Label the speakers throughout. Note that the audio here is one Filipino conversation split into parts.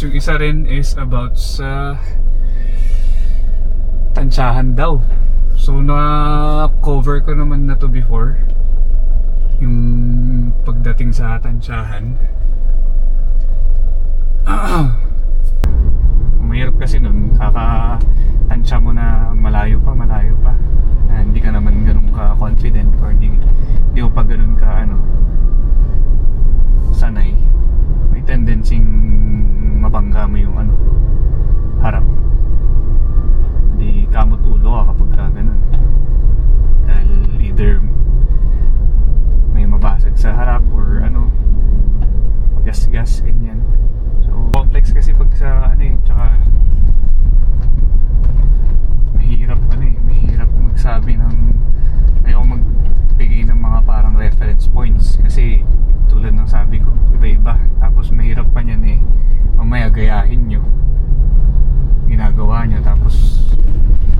Speaker 1: Tapos yung isa rin is about sa tansyahan daw. So na-cover ko naman na to before, yung pagdating sa tansyahan. Mahirap kasi nun, kakatansya mo na malayo pa na hindi ka naman ganun ka confident or hindi mo pa ganun ka sanay. May tendency mabangga mo yung harap. Hindi kamot ulo ka kapag ka ganun, dahil either may mabasag sa harap or gas ganyan. So complex kasi pag sa tsaka mahirap magsabi ng, ayaw magbigay ng mga parang reference points kasi tulad ng sabi ko, iba-iba. Tapos mahirap pa niyan mamaya gayahin nyo ginagawa nyo, tapos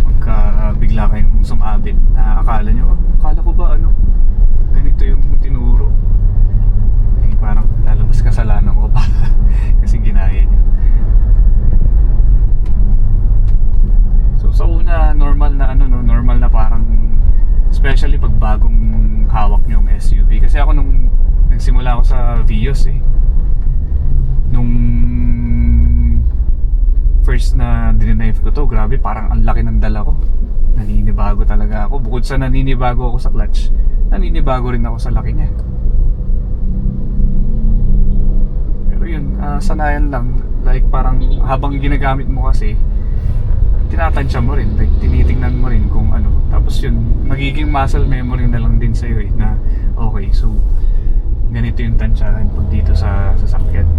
Speaker 1: magkabigla kayong sumabit na akala ko ba ganito yung tinuro, parang lalabas kasalanan ko pa kasi ginaya nyo. So sa una, normal na parang, especially pag bagong hawak nyo yung SUV. Kasi ako nung nagsimula ako sa Vios nung first na dininive ko to, grabe, parang ang laki ng dala ko. Naninibago talaga ako. Bukod sa naninibago ako sa clutch, naninibago rin ako sa laki niya. Pero yun, sanayan lang. Like parang habang ginagamit mo kasi, tinatansya mo rin, like tinitingnan mo rin kung tapos yun, magiging muscle memory na lang din sa'yo na okay, so ganito yung tansyahan pag dito sa sasakyan.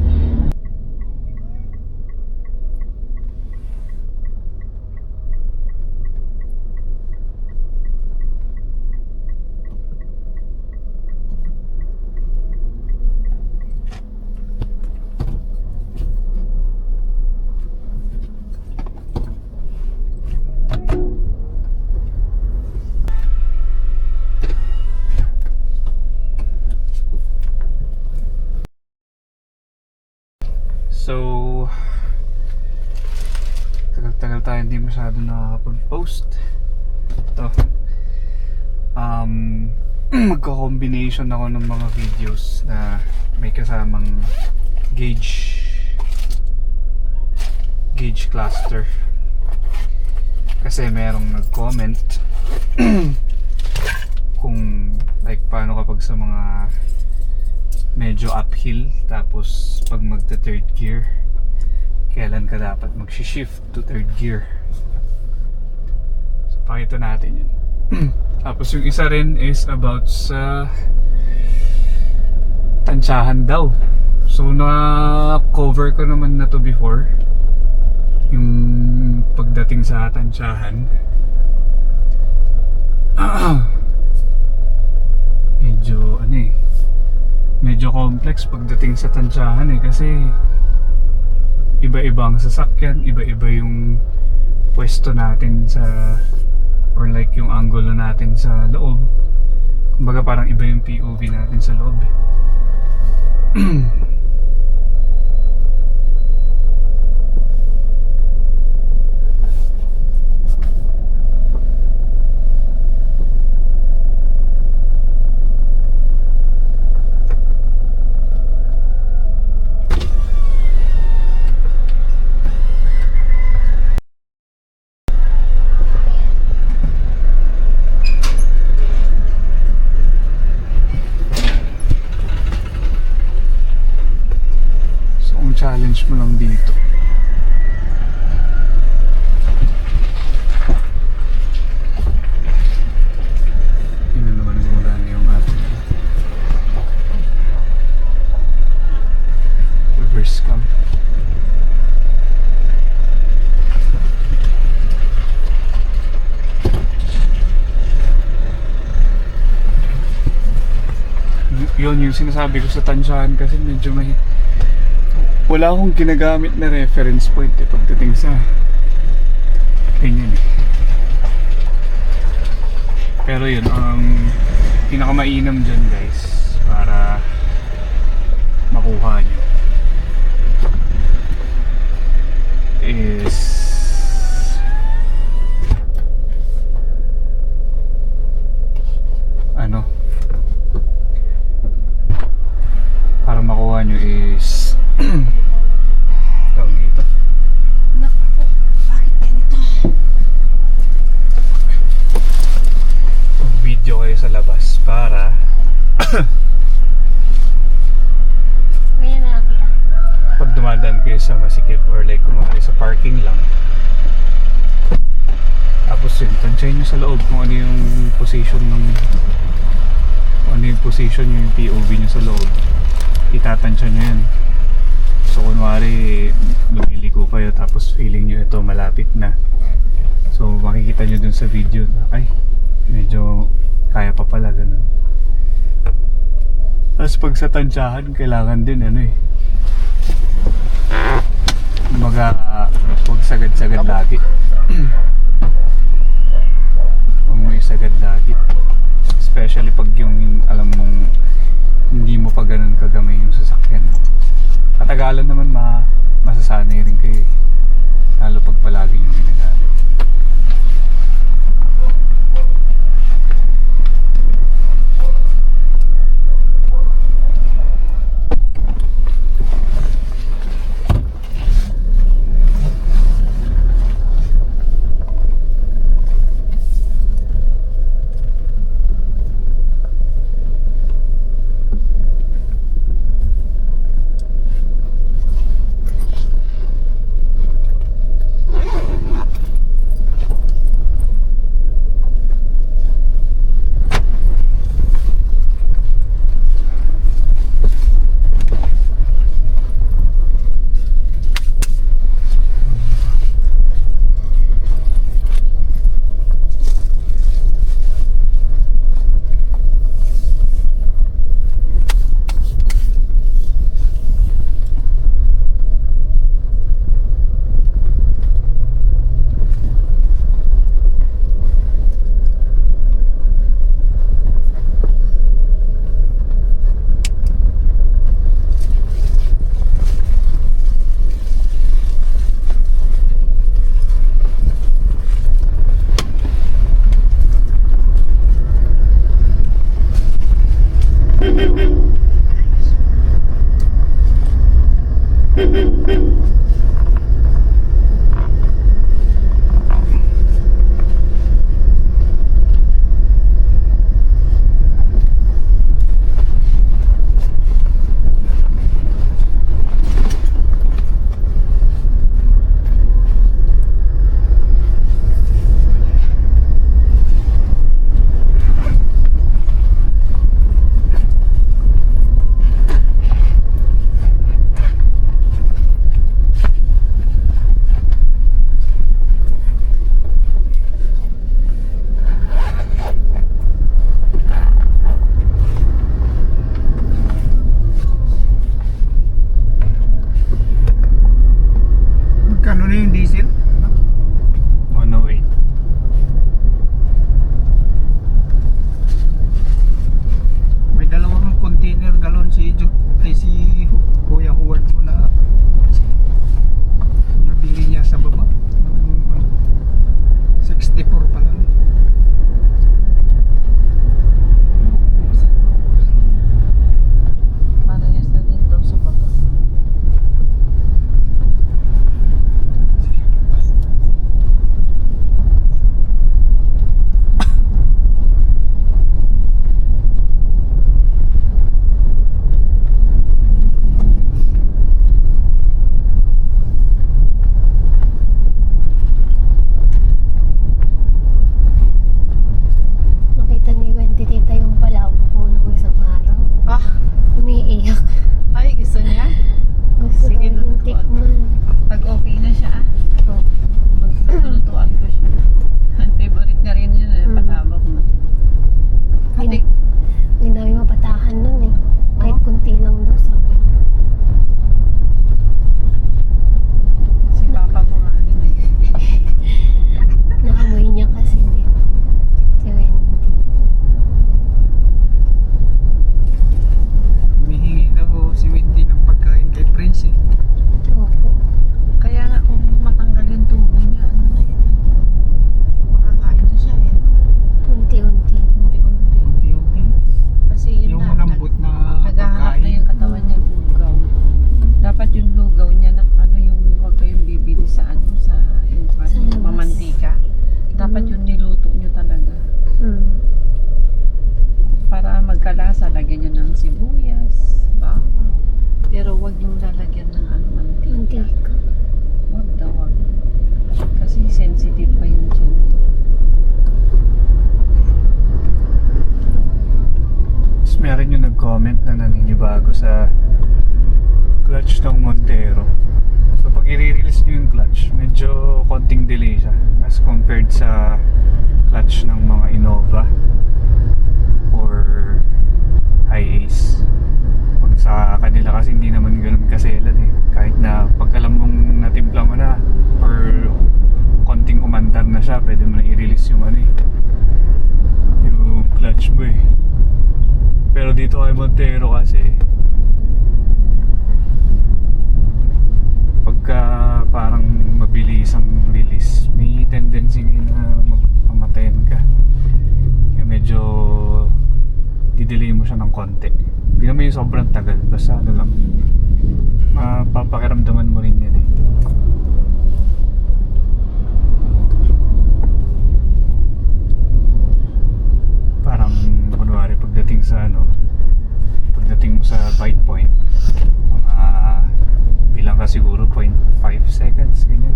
Speaker 1: So tagal tayo hindi masyado nakakapag-post. Ito magka-combination ako ng mga videos na may kasamang gauge cluster, kasi merong nag-comment kung like paano kapag sa mga medyo uphill, tapos pag magta third gear, kailan ka dapat mag-shift to third gear. So pakita natin yun. Tapos yung isa rin is about sa tansyahan daw. So na-cover ko naman na to before, yung pagdating sa tansyahan. Medyo complex pagdating sa tansyahan kasi iba-iba ang sasakyan, iba-iba yung pwesto natin or like yung angulo natin sa loob. Kumbaga parang iba yung POV natin sa loob. Challenge mo lang dito, yun na naman gumagana yung ating reverse cam. Yun yung sinasabi ko sa tansyahan, kasi medyo wala akong ginagamit na reference point pagdating sa ganyan Pero yun, pinakamainam dyan guys, para makuha nyo, is ano, para makuha nyo is tawag dito,
Speaker 2: Naku, bakit ganito?
Speaker 1: video kayo sa labas para
Speaker 2: Ganyan na lang kaya.
Speaker 1: pag dumadaan kayo sa masikip or like kumari sa parking lang, tapos yun, tansyahin nyo sa loob kung ano yung position ng yung POV nyo sa loob, itatansya nyo yan. So kunwari lumiliko kayo tapos feeling nyo ito malapit na, so makikita nyo dun sa video na ay medyo kaya pa pala, ganun. Tapos pag sa tansyahan kailangan din ano eh, kumbaga huwag sagad-sagad lagi. Huwag mo isagad lagi, especially pag yung alam mong hindi mo pa ganun kagamay yung sasakyan mo. Katagalan naman masasanay rin kayo eh, lalo pag palagi yung ginagamit. sa clutch ng mga Innova or Hi-Ace. Pag sa kanila kasi hindi naman ganun kaselan eh. Kahit na pag alam mong natimpla mo na or konting umandar na siya, pwede mo na i-release yung ano eh, yung clutch mo eh. Pero dito kay Montero kasi pagka parang mabilis ang release, may tendency na mamatayan ka. Kaya medyo didelay mo siya ng konti. Hindi naman yung sobrang tagal, basta ano lang, mapapakiramdaman mo rin yan eh. Parang kunwari pagdating sa ano, pagdating mo sa bite point, mga bilang ka siguro 0.5 seconds, ganyan,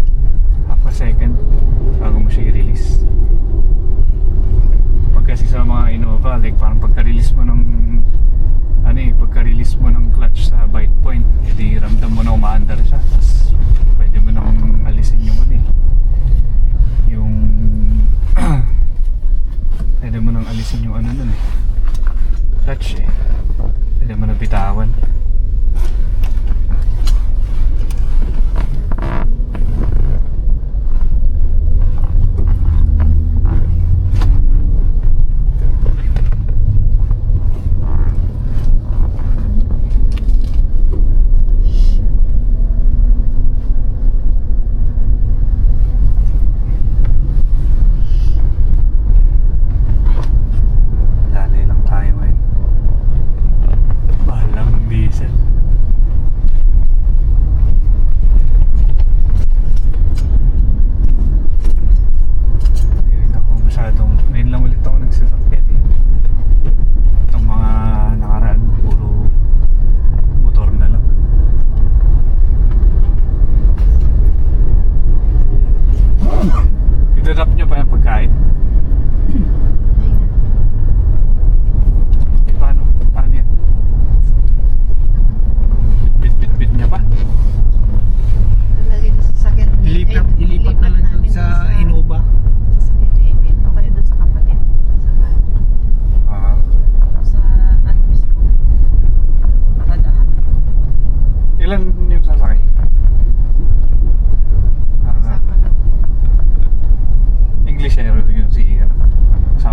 Speaker 1: half a second bago mo siya i-release. Pag kasi sa mga Innova, like parang pagka-release mo ng ano eh, pagka-release mo ng clutch sa bite point, edi ramdam mo na umaandar siya, tapos pwede mo nang alisin yung ano eh, yung pwede mo nang alisin yung ano nun eh, clutch eh, pwede mo na bitawan. Lalay lang tayo ngayon. Mahal lang ang diesel. Hindi rin ako masyadong, ngayon lang ulit ako nagsasakyan eh. Itong mga nakaraan, puro motor na lang. Idadrop nyo pa yung pagkain? Eh, paano? Paano yan? Bit-bit-bit niya pa?
Speaker 2: Lalagay doon sa sasakyan.
Speaker 3: Ilipat na lang doon
Speaker 2: namin
Speaker 3: sa Innova.
Speaker 2: Sasakyan ni Emil. O kaya doon sa kapatid. Sa bahay.
Speaker 1: Ah,
Speaker 2: Sa ano mismo. Paradahan.
Speaker 1: ilan yung sasakay?
Speaker 2: Sa
Speaker 1: Ah,
Speaker 2: kapatid.
Speaker 1: Englishero yung si ano, kasama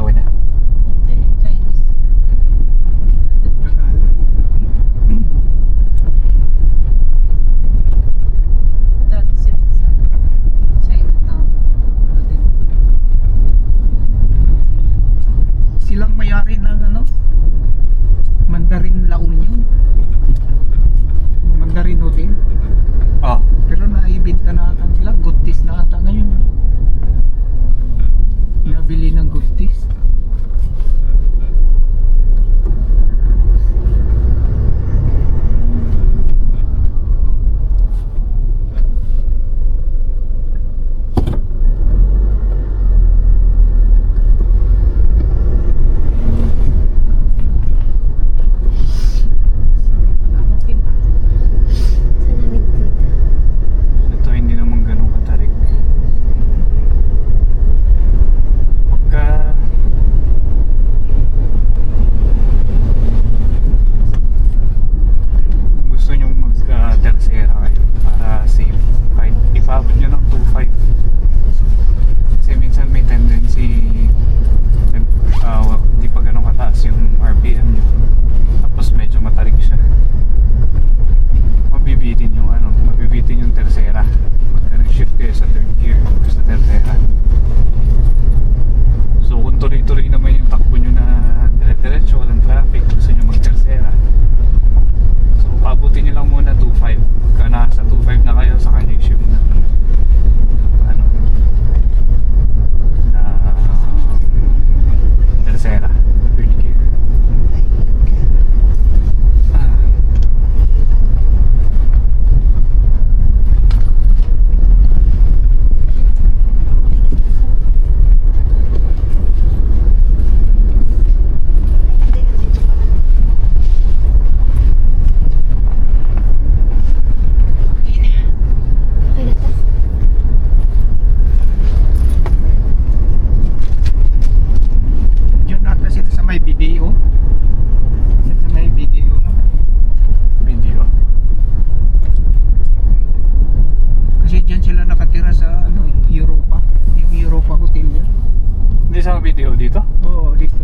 Speaker 1: sa video dito?
Speaker 3: Oo, dito.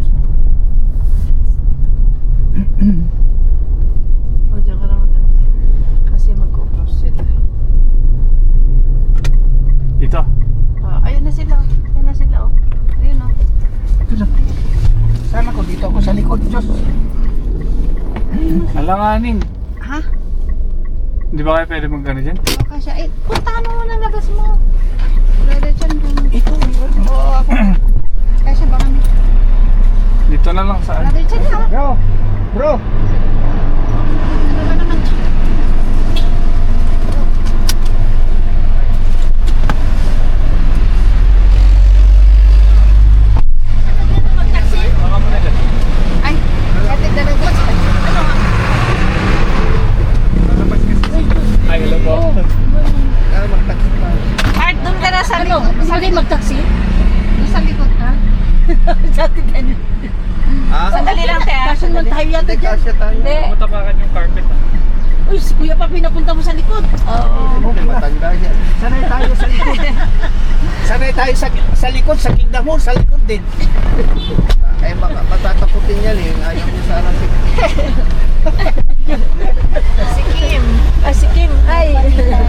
Speaker 2: O, dyan ka na maganda. Kasi mag-cross sila.
Speaker 1: Dito?
Speaker 2: Ayun na sila. Ayun na sila, oh. Ayun, oh.
Speaker 3: Ito na. Sana ko dito ako sa likod, Diyos.
Speaker 1: Alanganin.
Speaker 2: Ha?
Speaker 1: Di ba kayo pwede mag-ano dyan?
Speaker 2: Baka siya. Eh, puntahan mo na labas mo. Dada dyan dun.
Speaker 3: Ito, oo, ako.
Speaker 2: Kasi baka may...
Speaker 1: Dito na lang saan?
Speaker 2: Dada dyan ha.
Speaker 3: Bro, bro.
Speaker 2: Ano ba naman?
Speaker 1: Baka mo na dyan.
Speaker 2: Ay, ate dalawa. Ano nga?
Speaker 1: Ay, hello po.
Speaker 3: Ah, magtaksi pa.
Speaker 2: Art, doon ka na sa likod.
Speaker 4: Sabi magtaksi?
Speaker 2: Sa likod, ha?
Speaker 4: Dati ganun.
Speaker 3: Ah,
Speaker 2: Sandali lang, te.
Speaker 4: Kaso naman tayo yata
Speaker 3: hindi
Speaker 4: dyan.
Speaker 3: kasya tayo.
Speaker 2: Hindi.
Speaker 1: Matapakan yung carpet.
Speaker 4: Uy, si kuya pa pinapunta mo sa likod.
Speaker 2: Oo.
Speaker 3: Okay, matanda siya. Sanay tayo sa likod. Sanay tayo sa likod, sa kingdom mo, sa likod din. Ay, matataputin yan eh. Ayaw mo sana
Speaker 2: Si Kim.
Speaker 4: Ay, si Kim. Ay.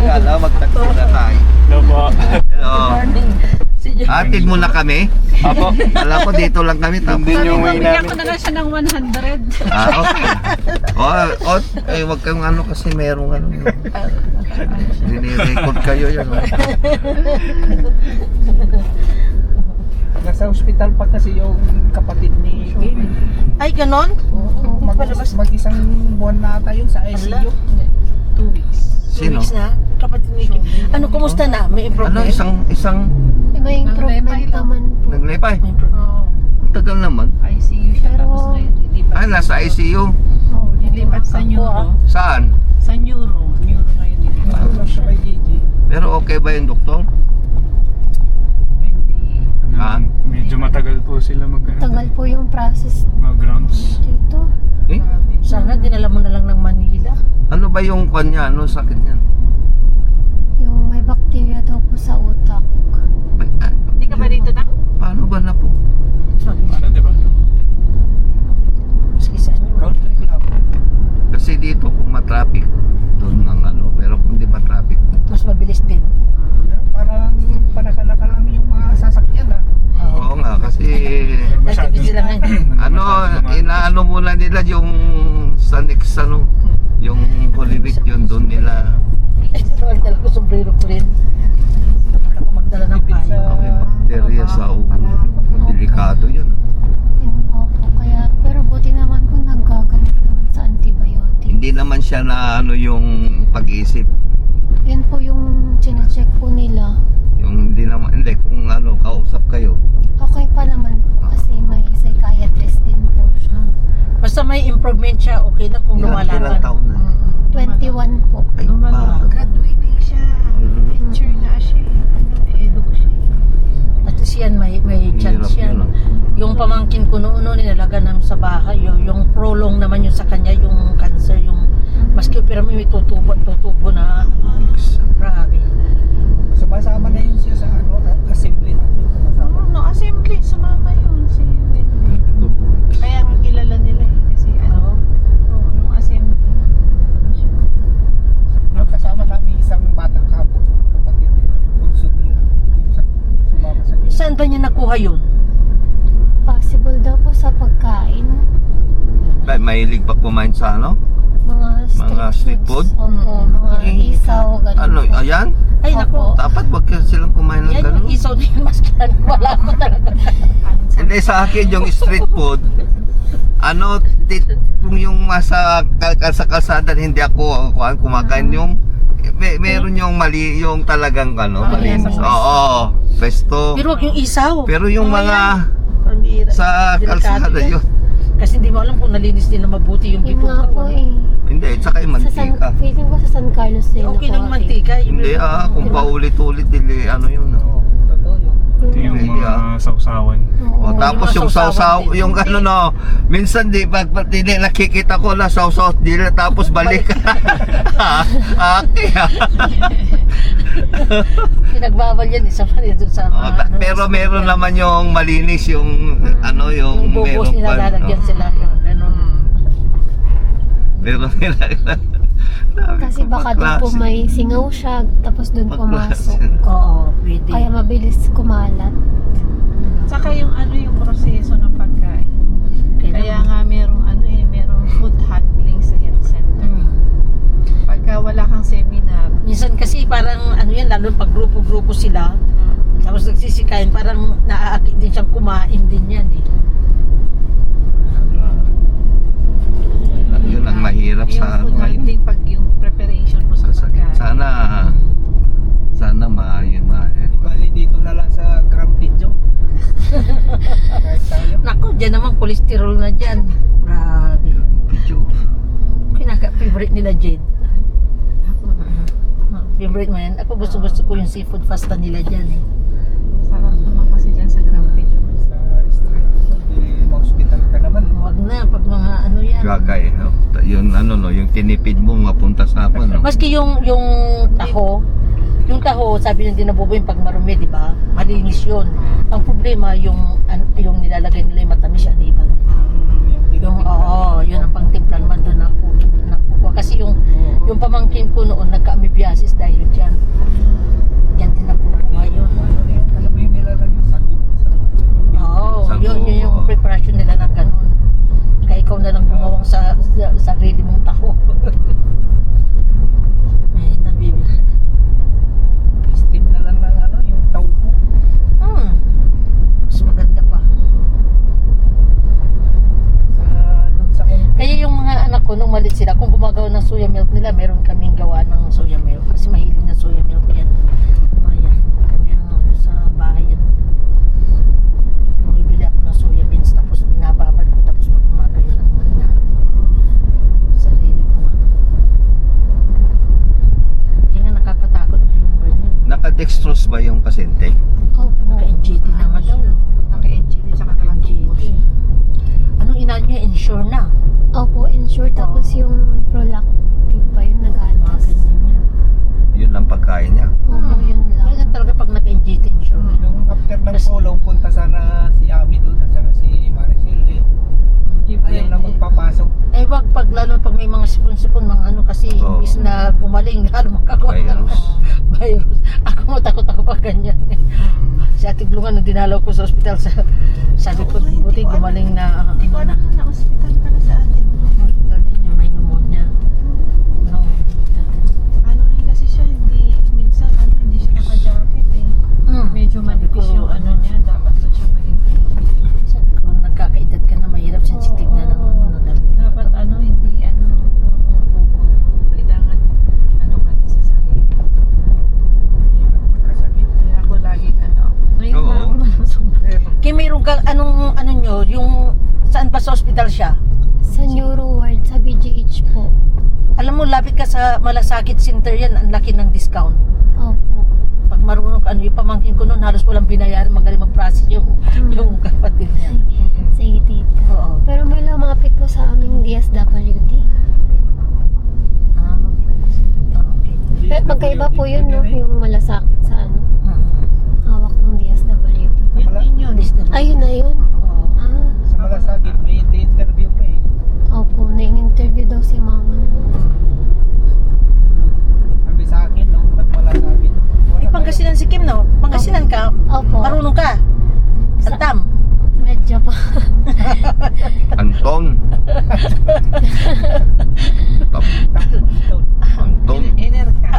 Speaker 3: Kala, magtaksi na tayo.
Speaker 1: Hello po.
Speaker 3: Hello.
Speaker 4: Morning. Si John.
Speaker 3: Atid mo na kami.
Speaker 1: Apo.
Speaker 3: Alam ko dito lang kami. Tapos.
Speaker 1: Hindi yung way
Speaker 2: Bigyan
Speaker 1: namin.
Speaker 2: ko na lang siya ng 100.
Speaker 3: Ah, okay. Wag kang ano kasi merong ano. Dini-record kayo yan. Oh. Nasa hospital pa kasi yung kapatid ni Kim.
Speaker 4: Ay, ganon?
Speaker 3: Oo, mag-isang buwan na ata yun sa ICU.
Speaker 4: 2 weeks.
Speaker 3: Sino?
Speaker 4: 2 weeks na? Kapatid ni Kim. Ano, kumusta na? May improvement?
Speaker 3: Ano, isang
Speaker 5: May improvement naman po.
Speaker 3: naglipay?
Speaker 4: May improvement.
Speaker 2: Oo.
Speaker 3: Ang tagal naman.
Speaker 2: ICU siya.
Speaker 5: Pero-
Speaker 2: Tapos ngayon, lilipat.
Speaker 3: Ay, nasa ICU.
Speaker 5: Oh,
Speaker 2: Lilipat sa neuro.
Speaker 3: Saan?
Speaker 2: Sa neuro. Neuro ngayon lilipat.
Speaker 3: Pero okay ba yung doktor?
Speaker 2: Hindi.
Speaker 3: Ha?
Speaker 1: Medyo matagal po sila
Speaker 5: tagal po yung process
Speaker 1: mag-grounds.
Speaker 5: dito.
Speaker 3: Eh?
Speaker 4: Sana dinala mo na lang ng Manila.
Speaker 3: Ano ba yung kanya? Ano sakit niyan?
Speaker 5: Yung may bacteria daw po sa utak.
Speaker 2: Hindi ka ba dito na?
Speaker 3: Paano ba na po?
Speaker 4: Sabi,
Speaker 1: Ano, di ba?
Speaker 4: sige sa inyo.
Speaker 3: Kasi dito kung matraffic, doon ang ano. Pero kung di matraffic,
Speaker 4: Mas mabilis din.
Speaker 3: parang panakalaka lang yung mga sasakyan ah. Oo nga, kasi
Speaker 4: Dati busy lang ngayon.
Speaker 3: ano, inaano muna nila yung sa next ano, yung Holy Week yun doon nila.
Speaker 4: Eh, dala ko sombrero ko rin. Ako magdala ng payo.
Speaker 3: May bakterya sa ulo. Delikado yan.
Speaker 5: Yung opo. Kaya, pero buti naman po naggagamot naman sa antibiotic.
Speaker 3: Hindi naman siya na ano yung pag-iisip.
Speaker 5: Yun po yung chinecheck po nila.
Speaker 3: Yung hindi naman, hindi, kung ano, kausap kayo.
Speaker 5: Okay pa naman po kasi may psychiatrist din po siya.
Speaker 4: Basta may improvement siya, okay na kung
Speaker 3: Ilang
Speaker 4: lumalaban.
Speaker 3: taon na.
Speaker 5: 21 po.
Speaker 3: Ay, bata.
Speaker 2: Graduating siya. Teacher na siya. Eduk siya.
Speaker 4: At siyan, may chance
Speaker 3: Hirap
Speaker 4: yan.
Speaker 3: yun, ah.
Speaker 4: Yung pamangkin ko noon, nilalaga namin sa bahay. Yung prolong naman yun sa kanya, yung cancer, yung maski opera mo, may tutubo na. Grabe.
Speaker 3: Sumasama na yun siya sa ano, assembly na.
Speaker 2: Oo, no, assembly. Sumama yun. Si Wendy. Kaya nga kilala nila eh. Kasi ano, oo, yung assembly. Ano siya.
Speaker 3: Kasama namin isang bata kapon, kapatid nila. Bunso niya. Sumama sa gilid.
Speaker 4: Saan ba niya nakuha yun?
Speaker 5: Possible daw po sa pagkain.
Speaker 3: Mahilig pa kumain sa ano?
Speaker 5: Mga
Speaker 3: street food?
Speaker 5: Opo, mga isaw, ganun
Speaker 3: Ano,
Speaker 5: po.
Speaker 3: ayan?
Speaker 4: Ay,
Speaker 5: Opo.
Speaker 4: naku.
Speaker 3: Dapat wag ka silang kumain ng
Speaker 4: Yan
Speaker 3: ganun.
Speaker 4: yung isaw na yung maskilan. Wala ko talaga.
Speaker 3: Hindi sa akin yung street food. Ano, kung yung sa kalsada hindi ako kumakain yung meron yung mali, yung talagang ano,
Speaker 4: Ah,
Speaker 3: malinis.
Speaker 4: yes.
Speaker 3: Oo, pesto.
Speaker 4: Pero wag yung isaw.
Speaker 3: Pero yung
Speaker 4: Oo,
Speaker 3: mga
Speaker 4: yan. Pambira.
Speaker 3: sa
Speaker 4: Delikado
Speaker 3: kalsada
Speaker 4: yan.
Speaker 3: yun.
Speaker 4: Kasi hindi mo alam kung nalinis nila mabuti yung
Speaker 5: Yun
Speaker 4: bituka.
Speaker 5: nga po eh.
Speaker 3: Hindi, tsaka yung mantika.
Speaker 5: Feeling ko sa San Carlos din
Speaker 4: Okay lang
Speaker 5: nakuha
Speaker 4: mantika.
Speaker 3: Hindi kung paulit-ulit, hindi ano yun.
Speaker 1: Ito yung mga sausawan.
Speaker 3: O, tapos yung sausaw, yung ano no, minsan di pag hindi nakikita ko na sausaw dila tapos balik. Okay.
Speaker 4: Pinagbawal yan, isa pa rin doon sa mga,
Speaker 3: Pero meron naman yung malinis yung ano
Speaker 4: yung
Speaker 3: yung
Speaker 4: bubos
Speaker 3: meron
Speaker 4: nila
Speaker 3: pa.
Speaker 4: lalagyan sila. Ganun.
Speaker 3: Meron nila.
Speaker 5: Kasi baka doon po may singaw siya, tapos doon pumasok.
Speaker 4: Oo, pwede.
Speaker 5: Kaya mabilis kumalat.
Speaker 2: Saka yung ano yung proseso ng pagkain. Kaya nga merong merong food handling sa health center. Pagka wala kang seminar,
Speaker 4: Minsan kasi parang ano yan, lalo pag grupo-grupo sila, tapos nagsisikain, parang naaakit din siyang kumain din yan eh.
Speaker 3: Yun ang mahirap
Speaker 2: yung
Speaker 3: sa ano
Speaker 2: food
Speaker 3: ngayon.
Speaker 2: handling pag yung preparation mo sa pagkain.
Speaker 3: Sana yun.
Speaker 6: Bali dito na lang sa Grand Pidjo. Kahit tayo.
Speaker 4: Naku, dyan naman cholesterol na dyan. Grabe.
Speaker 3: Video.
Speaker 4: Favorite nila Jade. Favorite mo yan? Ako gusto ko yung seafood pasta nila dyan eh.
Speaker 2: Sarap naman kasi dyan sa Grand Prix.
Speaker 6: Sa street. Di ma-hospital ka naman.
Speaker 4: Huwag na, pag mga ano yan.
Speaker 3: Gagay. No? Yung ano no, yung tinipid mo mapunta sa ako no.
Speaker 4: Maski yung taho, sabi nyo din nabubuhin pag marumi, di ba? Malinis yun. Ang problema, yung nilalagay nila yung matamis, anibal. Yun ang pangtimplan man doon nakukuha. Kasi yung pamangkin ko noon, nagka-amibiasis dahil dyan. Yan din nakukuha yun.
Speaker 6: Alam mo yung nilalang yung sago.
Speaker 4: Oo,
Speaker 3: Sago,
Speaker 4: yun yung
Speaker 3: oo.
Speaker 4: preparation nila ng ganun. Kaya ikaw na lang gumawang sa sarili mong taho. Ay, nabibigyan.
Speaker 6: Steam na lang ng ano, yung taupo.
Speaker 4: Mas maganda pa.
Speaker 6: Doon sa
Speaker 4: Kaya yung mga anak ko, nung malit sila, kung gumagawa ng soya milk nila, meron kaming gawa ng soya milk. Kasi mahilig na soya milk yan. Ayan, kami ang sa bahay yan. Bumibili ako ng soya beans, tapos binababad ko, tapos pag umaga yun ang mga sarili ko. Kaya nga nakakatakot na yung ganyan.
Speaker 3: Naka-dextrose ba yung pasyente?
Speaker 5: Opo.
Speaker 4: Naka-NGT naman daw.
Speaker 2: Naka-NGD tsaka nakatubos.
Speaker 4: NGT. Anong ina niya? Insure na.
Speaker 5: Opo, insure. Tapos yung prolactive pa yun,
Speaker 4: Mga
Speaker 5: nag-atas.
Speaker 4: ganyan yan.
Speaker 3: Yun lang pagkain niya.
Speaker 5: Opo, yun lang.
Speaker 4: Ganyan talaga pag nag-NGT insure.
Speaker 6: yung after ng
Speaker 4: Kasi-
Speaker 6: polong, punta sana si Ami doon at saka si Maricel eh. Ayaw na magpapasok.
Speaker 4: Eh wag pag lalo pag may mga sipon-sipon mga ano kasi
Speaker 3: Oo.
Speaker 4: imbis na gumaling lalo magkakawa ng
Speaker 3: Virus.
Speaker 4: virus. Ako matakot ako pag ganyan. Si Ate Glungan nung dinalaw ko sa ospital sabi ko buti gumaling na
Speaker 2: Hindi ko alam na hospital pala sa atin.
Speaker 4: hospital din niya may pneumonia. No.
Speaker 2: Ano rin kasi siya, minsan hindi siya naka-jacket eh. Medyo manipis yung ano niya, dapat doon siya manipis.
Speaker 4: Kung nagkakaedad ka na mahirap sensitive na ng ano damit.
Speaker 2: Dapat hindi kailangan ka rin sa sarili.
Speaker 6: Magkasakit.
Speaker 2: Kaya ako laging ngayon
Speaker 3: Oo.
Speaker 2: na ako malusog.
Speaker 4: Kaya mayroon kang ano nyo, yung saan pa sa ospital siya?
Speaker 5: Sa neuro ward, sa BGH po.
Speaker 4: Alam mo, lapit ka sa Malasakit Center yan, ang laki ng discount.
Speaker 5: Opo.
Speaker 4: Pag marunong ka, yung pamangkin ko noon, halos walang binayaran, magaling mag-process yung kapatid niya.
Speaker 5: Sige, tita.
Speaker 4: Oo.
Speaker 5: Pero may lumapit po sa aming DSWD.
Speaker 4: Ah, okay.
Speaker 5: Pero magkaiba po yun, no? Yung malasakit sa ano, hawak ng DSWD.
Speaker 2: Yun din yun.
Speaker 5: Ayun na yun.
Speaker 4: Oo.
Speaker 5: Ah,
Speaker 6: Sa malasakit, may interview pa eh.
Speaker 5: opo. Na-interview daw si mama.
Speaker 6: Sabi sa akin, nung nagmalasakit.
Speaker 4: Ay, Pangasinan si Kim, no? Pangasinan ka?
Speaker 5: Opo.
Speaker 4: Marunong ka? Santam?
Speaker 5: Medyo pa.
Speaker 3: Anton. Anton.
Speaker 2: Enerka.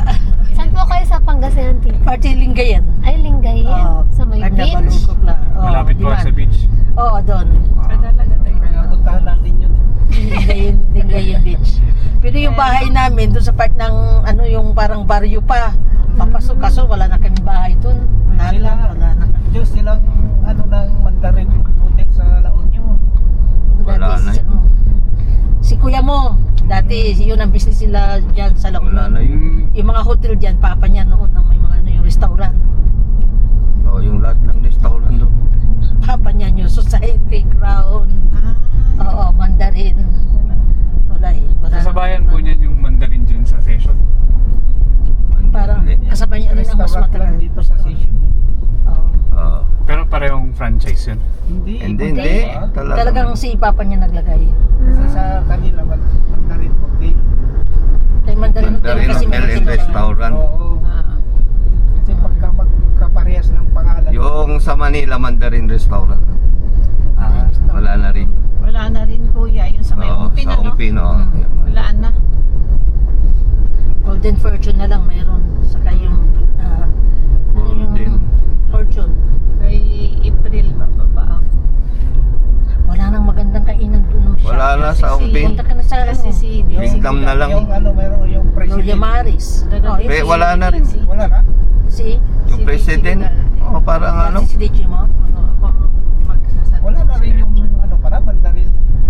Speaker 5: Saan po kayo sa Pangasinan, tita?
Speaker 4: Party Lingayen.
Speaker 5: Ay, Lingayen.
Speaker 4: Oo.
Speaker 5: Sa may
Speaker 4: Carnaval
Speaker 5: beach.
Speaker 4: Ungkok lang. Oo,
Speaker 1: Malapit po
Speaker 4: Diman.
Speaker 1: sa beach.
Speaker 4: Oo, doon.
Speaker 2: Talaga tayo.
Speaker 6: Kaya puntahan natin yun.
Speaker 4: Lingayen Beach. Pero yung bahay namin, doon sa part ng, yung parang baryo pa. Papasok, kaso wala na kami bahay doon. Wala na kami.
Speaker 6: Diyos silang ng Mandarin Hotel sa La Union.
Speaker 3: Wala
Speaker 4: Dati,
Speaker 3: na.
Speaker 4: si kuya mo, dati yun ang business nila dyan sa La
Speaker 3: Wala
Speaker 4: Union.
Speaker 3: na yun.
Speaker 4: Yung mga hotel dyan, papa niya noon, ng may mga yung restaurant.
Speaker 3: Oh, yung lahat ng restaurant doon.
Speaker 4: Papa niya New Society, Crown. Oo, Mandarin. Wala eh. Wala
Speaker 1: Kasabayan po niyan yung Mandarin dyan sa session.
Speaker 4: Parang
Speaker 3: Hindi.
Speaker 4: kasabay niya rin ang mas
Speaker 6: Restaurant lang
Speaker 4: matagal.
Speaker 6: dito sa station.
Speaker 4: Oo.
Speaker 3: Oo.
Speaker 1: Pero parehong franchise yun.
Speaker 3: Hindi.
Speaker 4: Talagang si Papa niya naglagay.
Speaker 6: Sa kanila, Mandarin Hotel.
Speaker 4: Kay Mandarin
Speaker 3: Mandarin
Speaker 4: kasi
Speaker 3: Hotel and
Speaker 4: Mandarin
Speaker 3: Restaurant.
Speaker 6: Oo. Kasi pagka magkaparehas ng pangalan.
Speaker 3: Yung sa Manila, Mandarin Restaurant. Wala na rin.
Speaker 2: Wala na rin kuya, yung sa may
Speaker 3: Oo,
Speaker 2: Ungpin,
Speaker 3: sa
Speaker 2: ano?
Speaker 3: Ungpin, oo.
Speaker 2: Wala na.
Speaker 4: Golden Fortune na lang mayroon. Saka yung ano yung
Speaker 3: Golden.
Speaker 4: Fortune.
Speaker 2: Kay April, bababa ako.
Speaker 4: Wala nang magandang kainan doon.
Speaker 3: Wala na sa Ungpin.
Speaker 4: Punta ka na sa
Speaker 2: Kasi si
Speaker 3: Bigdam na lang.
Speaker 6: Yung ano, meron yung
Speaker 4: Gloria
Speaker 6: president.
Speaker 4: Maris. Oh,
Speaker 3: Eh, wala na rin.
Speaker 6: Wala na?
Speaker 4: Si
Speaker 3: Yung president, oh, parang ano,
Speaker 4: si DJ mo.
Speaker 6: Wala na rin yung ano pala, Mandarin.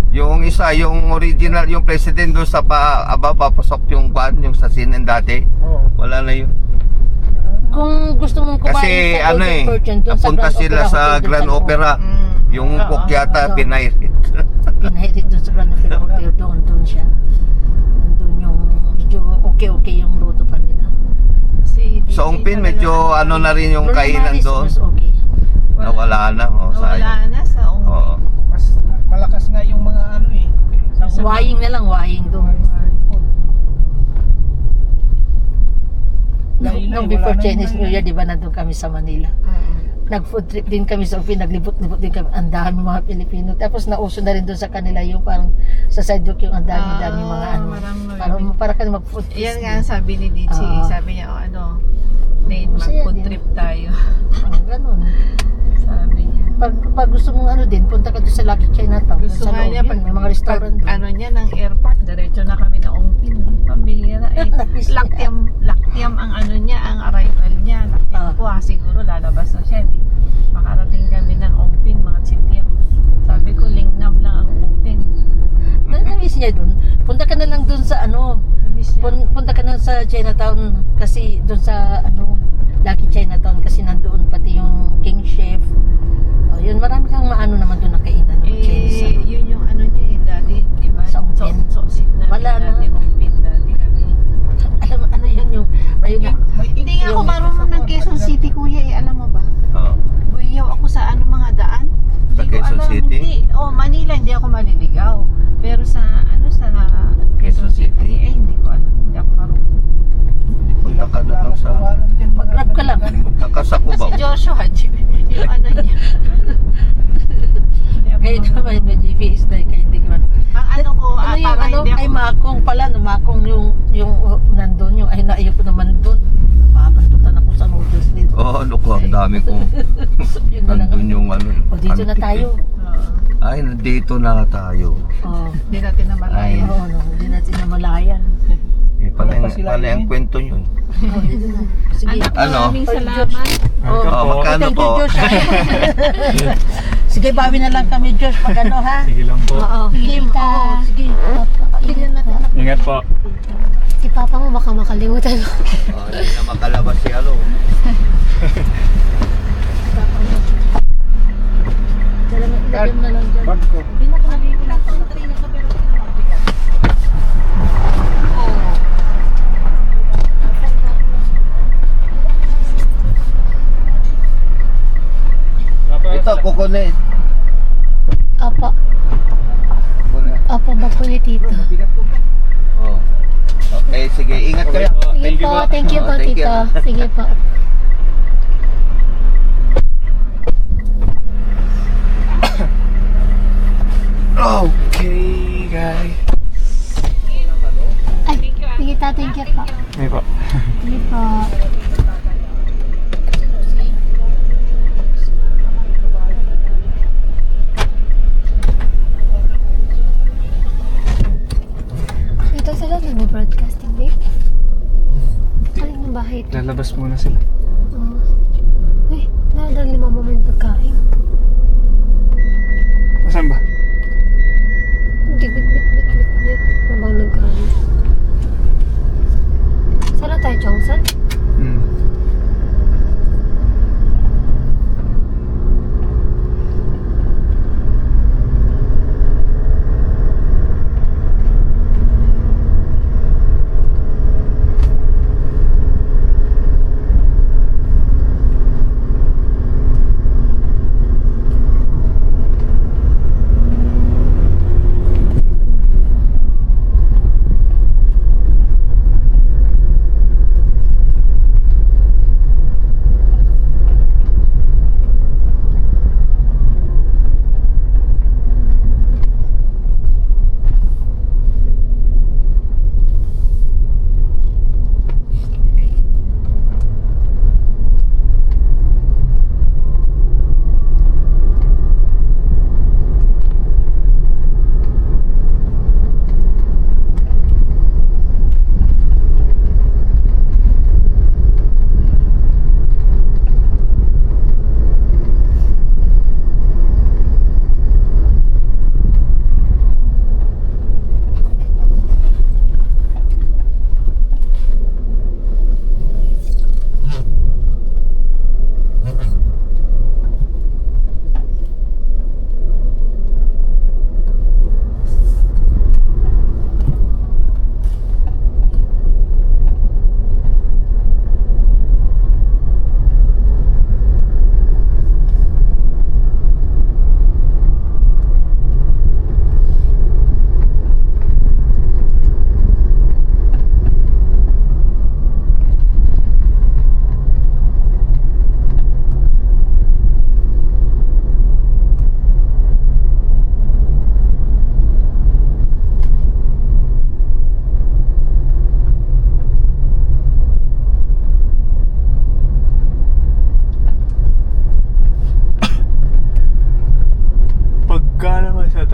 Speaker 3: yung isa, yung original, yung president doon sa papasok yung kwan, yung sa sinin dati.
Speaker 6: Oo.
Speaker 3: Wala na yun.
Speaker 4: Kung gusto mong kumain
Speaker 3: Kasi
Speaker 4: sa
Speaker 3: ano
Speaker 4: Golden
Speaker 3: eh,
Speaker 4: Fortune, doon sa
Speaker 3: napunta
Speaker 4: Grand
Speaker 3: sila
Speaker 4: Opera
Speaker 3: sa
Speaker 4: Hotel, doon
Speaker 3: Grand
Speaker 4: loob.
Speaker 3: Opera. Yung cook yata,
Speaker 4: Oo.
Speaker 3: pinairit.
Speaker 4: Pinahirit doon sa Grand Opera Hotel. Doon siya. Doon yung medyo okay yung luto pa nila.
Speaker 3: Sa Ungpin, medyo ano na rin yung
Speaker 4: Gloria
Speaker 3: kainan
Speaker 4: Maris,
Speaker 3: doon.
Speaker 4: mas okay.
Speaker 3: Nawala na. Oh,
Speaker 2: Wala
Speaker 3: sayang.
Speaker 2: na sa Ungpin.
Speaker 3: Oo.
Speaker 6: Mas malakas nga yung mga ano eh.
Speaker 4: Waying na lang, waying doon. Nung before Chinese New Year, di ba nandun kami sa Manila? Nag-food trip din kami sa Ungpin, naglibot-libot din kami. Ang dami mga Pilipino. Tapos nauso na rin doon sa kanila yung parang sa sidewalk yung ang dami-dami mga ano. Para ka mag-food trip.
Speaker 2: Yan nga ang sabi ni Dichi. Sabi niya, Nate,
Speaker 4: Masaya
Speaker 2: mag-food
Speaker 4: din.
Speaker 2: trip tayo.
Speaker 4: Ganun.
Speaker 2: Sabi niya.
Speaker 4: Pag gusto mong ano din, punta ka doon sa Lucky Chinatown.
Speaker 2: Gusto
Speaker 4: sa
Speaker 2: nga
Speaker 4: loob
Speaker 2: niya,
Speaker 4: yun, may mga restaurant doon.
Speaker 2: ano niya, ng airport, diretso na kami na Ungpin. Pambihira eh. Laktiam ang ano niya, ang arrival niya. Laktiam ko siguro lalabas na siya. Di. Makarating kami ng Ungpin, mga Sitiam. Sabi ko, Lingnam lang ang Ungpin.
Speaker 4: Na-miss niya doon. Punta ka na lang doon sa ano,
Speaker 2: Namiss niya.
Speaker 4: punta ka na sa Chinatown kasi doon sa ano, Lucky Chinatown kasi nandoon pati yung King Chef. Oh, yun marami kang maano naman doon na kainan ng Chinese. ano.
Speaker 2: Yun yung ano niya dati, di ba?
Speaker 4: Sa Ungpin?
Speaker 2: Soksik na.
Speaker 4: Wala na.
Speaker 2: Dati Ungpin, dati kami.
Speaker 4: Alam mo, ano yun yung, ayun na.
Speaker 2: Hindi nga ako marunong ng Quezon City, kuya alam mo ba?
Speaker 3: Oo.
Speaker 2: Buyaw ako sa mga daan.
Speaker 3: Sa
Speaker 2: Hindi ko
Speaker 3: Quezon
Speaker 2: alam,
Speaker 3: City?
Speaker 2: Manila hindi ako maliligaw. Pero sa sa Quezon City, hindi ko alam. Hindi ako marunong.
Speaker 3: Punta ka na lang sa...
Speaker 4: Mag-grab ka lang.
Speaker 3: Punta ka sa Cubao.
Speaker 2: Si Joshua, yung ano niya. Hindi ako
Speaker 4: Kayo
Speaker 2: marunong.
Speaker 4: naman, may GPS na kayo hindi ka.
Speaker 2: Ang ano ko,
Speaker 4: Ano yung
Speaker 2: para
Speaker 4: ano,
Speaker 2: hindi ako...
Speaker 4: ay Makong pala, no, Makong yung nandun, yung ay naiyo ko naman doon. Papantutan ako sa noodles dito.
Speaker 3: Oo, ano ko, ang dami kong...
Speaker 4: Yun na lang.
Speaker 3: Nandun yung ano.
Speaker 4: O dito na
Speaker 3: antique
Speaker 4: tayo.
Speaker 3: eh. Ay, nandito na tayo.
Speaker 4: Oh.
Speaker 2: Hindi natin na
Speaker 3: Ay.
Speaker 2: malaya.
Speaker 4: Oo, no, hindi natin namalayan.
Speaker 3: Eh,
Speaker 6: Wala pa sila
Speaker 3: pala yung
Speaker 6: yun.
Speaker 3: kwento nyo.
Speaker 4: Oh, dito na. Sige.
Speaker 2: Anak,
Speaker 3: Ano?
Speaker 2: maraming
Speaker 4: Oy,
Speaker 2: salamat.
Speaker 4: Oh,
Speaker 3: Oh, magkano
Speaker 4: thank you,
Speaker 3: po?
Speaker 4: Josh. Sige, bawi na lang kami, Josh, pag ano, ha?
Speaker 1: Sige lang po.
Speaker 4: Oo. Sige,
Speaker 5: Tita.
Speaker 4: oo, sige. Tingnan natin, anak.
Speaker 1: Ingat po.
Speaker 5: Si Papa mo baka makalimutan mo.
Speaker 3: Oh, hindi na makalabas si ano.
Speaker 4: Ilagay mo na lang dyan.
Speaker 6: Bag ko.
Speaker 4: Hindi na kailangan ko lang country na sa pero sinabihan. Oo.
Speaker 3: Ito, kukunin.
Speaker 5: Apa, apa bag ko ni Tito.
Speaker 3: Oh. Okay, sige. Ingat kayo.
Speaker 5: Sige po, thank you po,
Speaker 3: Oh, thank you.
Speaker 5: Tito. Sige po.
Speaker 1: Okay, guys.
Speaker 5: Ay, sige ta, thank you po.
Speaker 1: May po.
Speaker 5: Sige po. Ito sila nag-broadcasting, babe. Alin yung bahay ito?
Speaker 1: Lalabas muna sila.
Speaker 5: Uy, nadali ni mama mo yung pagkain.
Speaker 1: Saan ba?
Speaker 5: Hindi, bit niya. Mabang nagkain. Saan na tayo, Chongsan?
Speaker 1: Hmm.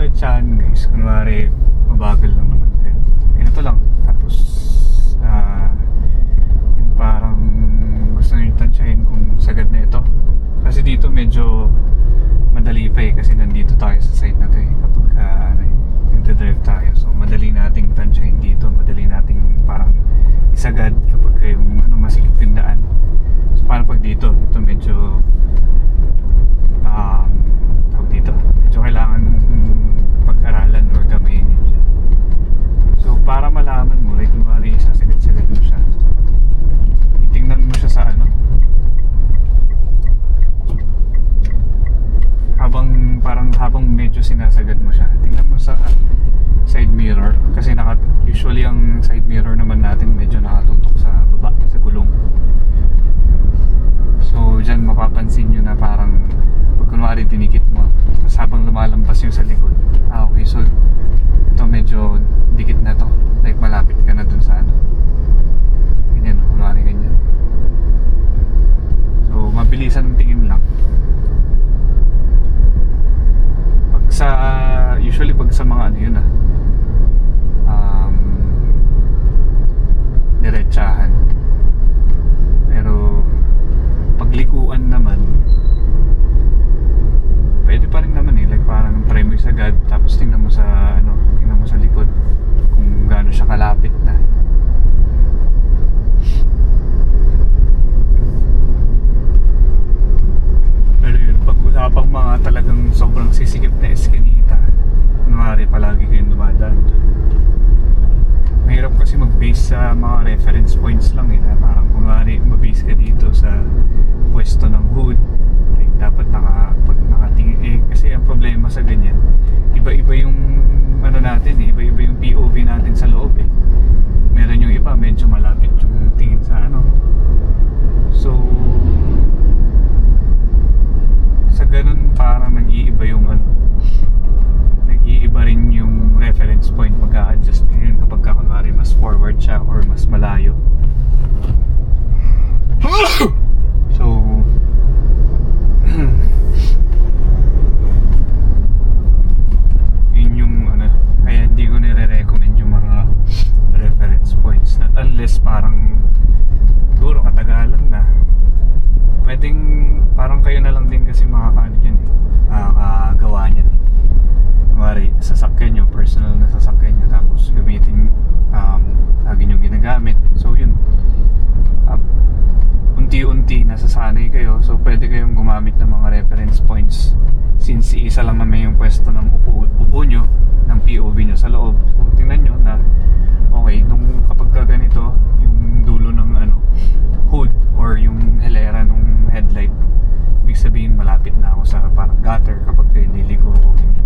Speaker 1: tansyahan guys, kunwari mabagal lang naman kayo. Ganito lang. Tapos yung parang gusto nyo tansyahin kung sagad na ito. Kasi dito medyo madali pa eh, kasi nandito tayo sa side na to eh, kapag nagdadrive tayo. So madali nating tansyahin dito, madali nating parang isagad kapag yung masikip yung daan. So paano pag dito? Ito medyo tawag dito, medyo kailangan pag-aralan or gamitin yun dyan. So para malaman mo, like kunwari sasagad-sagad mo siya, itingnan mo siya sa habang medyo sinasagad mo siya, tingnan mo sa side mirror, kasi usually ang side mirror naman natin medyo nakatutok sa baba, sa gulong. So dyan mapapansin nyo na parang pag kunwari dinikit mo, tapos habang lumalampas yung sa likod, okay, so ito medyo dikit na to, like malapit ka na dun sa ganyan, kunwari ganyan. So mabilisan ang tingin lang. Usually pag sa mga yun diretsahan, pero paglikuan naman pwede pa rin naman eh, like parang try mo sagad tapos tingnan mo sa likod kung gaano siya kalapit na. Pero yun, pag-usapang mga talagang sobrang sisikip na eskinita, kunwari palagi kayong dumadaan doon, mahirap kasi mag-base sa mga reference points lang eh, na parang kunwari mabase ka dito sa pwesto ng hood, like dapat pag nakatingin eh, kasi ang problema sa ganyan, iba-iba yung natin eh, iba-iba yung POV natin sa loob eh. Meron yung iba medyo malapit yung tingin sa so sa ganun parang nag-iiba yung nag-iiba rin yung reference point, mag-a-adjust din yun kapag kunwari mas forward siya or mas malayo. So yun yung kaya hindi ko nire-recommend yung mga reference points, not unless parang siguro katagalan na, pwedeng parang kayo na lang din kasi makakaano dyan eh, makakagawa niyan eh. Kunwari sasakyan nyo, personal na sasakyan nyo, tapos gamitin lagi nyo ginagamit, so yun, unti-unti nasasanay kayo, so pwede kayong gumamit ng mga reference points since isa lang naman yung pwesto ng upo nyo, ng POV nyo sa loob. So tingnan nyo na okay, nung kapag ganito yung dulo ng hood or yung hilera ng headlight, ibig sabihin malapit na ako sa parang gutter kapag kayo niligo o ganyan.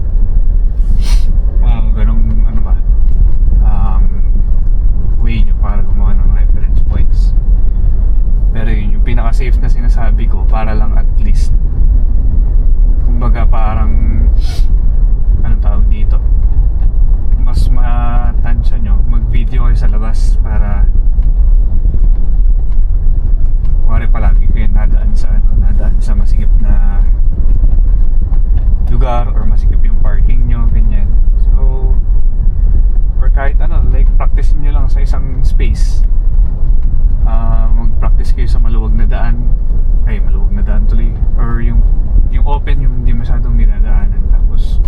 Speaker 1: Ganong way nyo para gumawa ng reference points. Pero yun yung pinaka-safe na sinasabi ko, para lang at least kumbaga parang tawag dito, mas matansya nyo, mag-video kayo sa labas para palagi kayo nadaan sa masikip na lugar or masikip yung parking nyo, ganyan. So or kahit like practice nyo lang sa isang space, mag-practice kayo sa maluwag na daan tuloy, or yung open, yung hindi masyadong dinadaanan, tapos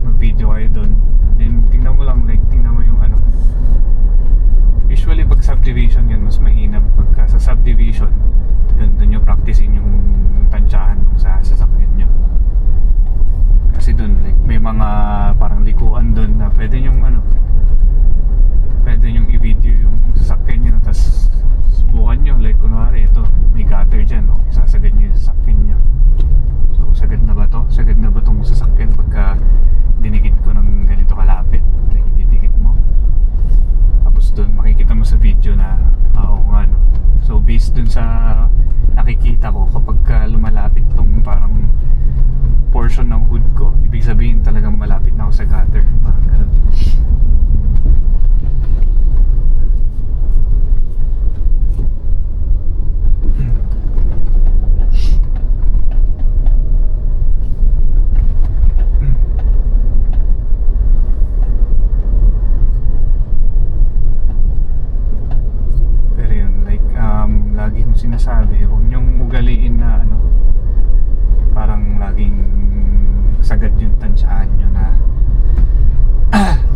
Speaker 1: mag-video kayo doon, then tingnan mo yung usually pag subdivision yun mas mahina, pagka sa subdivision yun, doon nyo practicein yung tansyahan sa sasakyan nyo, kasi doon like may mga parang likuan doon na pwede nyong i-video yung sasakyan nyo, tapos subukan nyo, like kunwari ito may gutter dyan, okay, sasagad nyo yung sasakyan nyo. So sagad na ba to? Sagad na ba tong sasakyan pagka dinikit ko ng ganito kalapit, like didikit mo, tapos doon makikita mo sa video na oo nga so based dun sa nakikita ko, kapag lumalapit tong parang portion ng hood ko, ibig sabihin talagang malapit na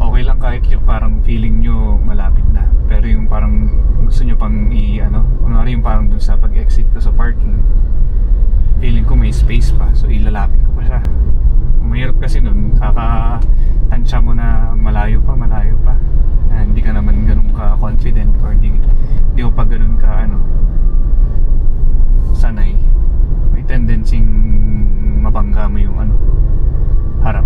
Speaker 1: okay lang kahit yung parang feeling nyo malapit na. Pero yung parang gusto nyo pang kunwari yung parang dun sa pag-exit ko sa parking, feeling ko may space pa, so ilalapit ko pa siya. Mahirap kasi nun, kakatansya mo na malayo pa, na hindi ka naman ganun ka confident or hindi mo pa ganun ka sanay. May tendency mabangga mo yung harap.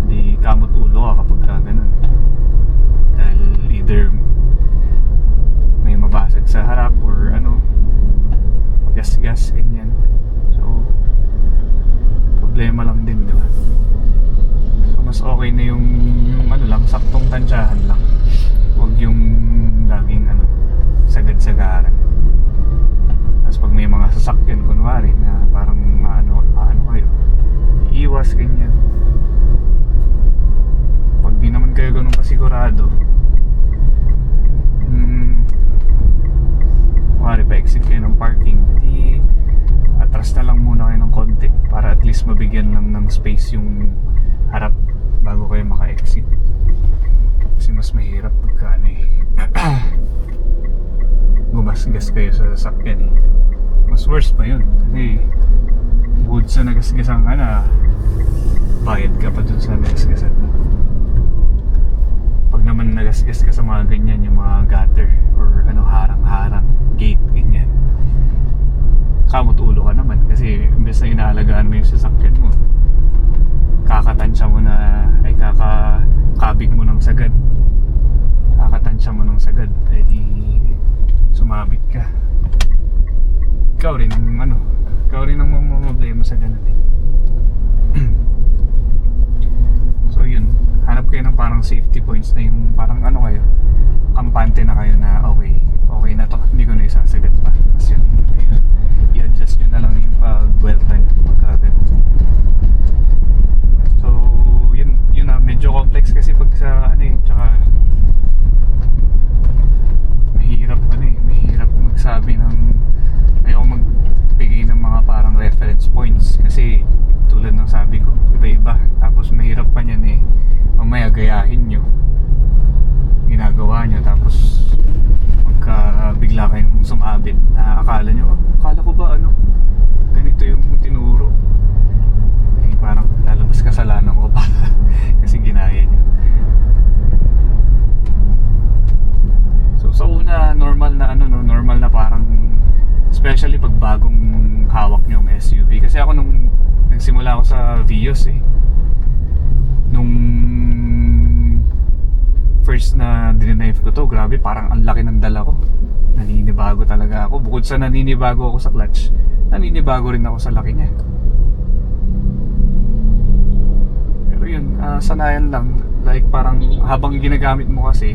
Speaker 1: Hindi kamot ulo ka kapag ka ganun, dahil either may mabasag sa harap or gas ganyan. So problema lang din, di ba? So mas okay na yung lang, saktong tansyahan lang. Huwag yung laging sagad-sagaran. Tapos pag may mga sasakyan kunwari na parang maano kayo, iiwas ganyan. Pag di naman kayo ganun kasigurado, kunwari pa-exit kayo ng parking, di atras na lang muna kayo ng konti para at least mabigyan lang ng space yung harap bago kayo maka-exit. Kasi mas mahirap pagka gumasgas kayo sa sasakyan Mas worse pa yun kasi bukod sa nagasgasan ka na, bayad ka pa dun sa nagasgasan mo. Pag naman nagasgas ka sa mga ganyan, yung mga gutter or harang-harang, gate, ganyan, kamot ulo ka naman kasi imbes na inaalagaan mo yung sasakyan mo, kakatansya mo na, kakakabig mo ng sagad, di sumabit ka. Ikaw rin ang mamamblema sa ganun So yun, hanap kayo ng parang safety points na yung parang kayo, kampante na kayo na okay na to, hindi ko na isasagat pa. Tapos yun, i-adjust nyo na lang yung pag-welta nyo pagka ganun. So yun medyo complex kasi pag sa tsaka mahirap magsabi ng ayaw magbigay ng mga parang reference points kasi tulad ng sabi ko, iba-iba. Tapos mahirap pa niyan mamaya gayahin nyo ginagawa nyo, tapos magka bigla kayong sumabit na akala ko ba ganito yung tinuro, parang lalabas kasalanan ko pa kasi ginaya nyo. So sa una, normal na parang, especially pag bagong hawak nyo yung SUV. Kasi ako nung nagsimula ako sa Vios nung first na dinenive ko to, grabe, parang ang laki ng dala ko. Naninibago talaga ako. Bukod sa naninibago ako sa clutch, naninibago rin ako sa laki niya. Pero yun, sanayan lang. Like parang habang ginagamit mo kasi,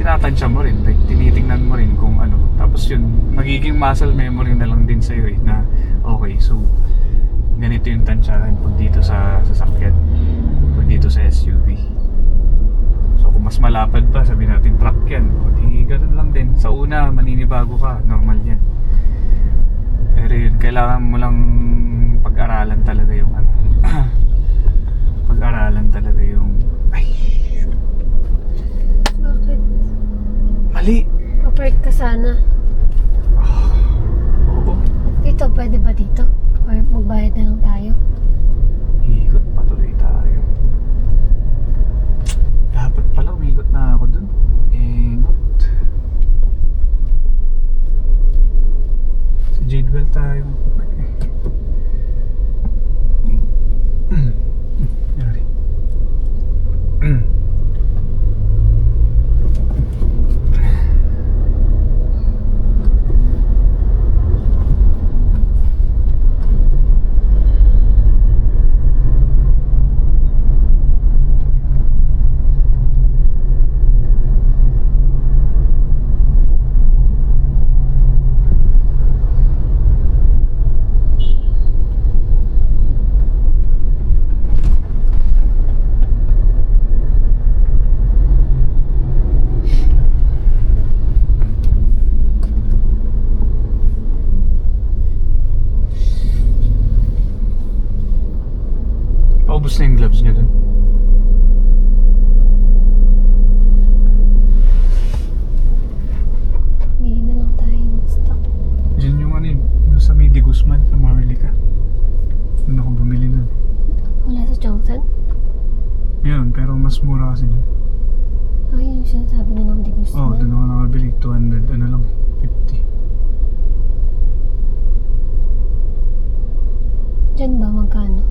Speaker 1: tinatansya mo rin, like tinitingnan mo rin kung tapos yun, magiging muscle memory na lang din sa'yo na okay, so ganito yung tansyahan pag dito sa sasakyan, pag dito sa SUV. So kung mas malapad pa, sabi natin truck yan, o di ganun lang din. Sa una, maninibago ka, normal yan. Pero yun, kailangan mo lang pag-aralan talaga yung pag-aralan talaga yung
Speaker 5: Bakit?
Speaker 1: mali.
Speaker 5: Papark ka sana.
Speaker 1: Oo,
Speaker 5: Dito, pwede ba dito? Or magbayad na lang tayo?
Speaker 1: ikot pa tuloy tayo. Dapat pala umikot na ako dun. Not. Sa Jadewell tayo. Yari. Paubos na yung gloves niya dun. Mas mura kasi dun.
Speaker 5: Ay, yung sinasabi na lang di gusto
Speaker 1: Oh,
Speaker 5: na.
Speaker 1: doon ako nakabili. 200, ano lang, 50.
Speaker 5: Diyan ba magkano?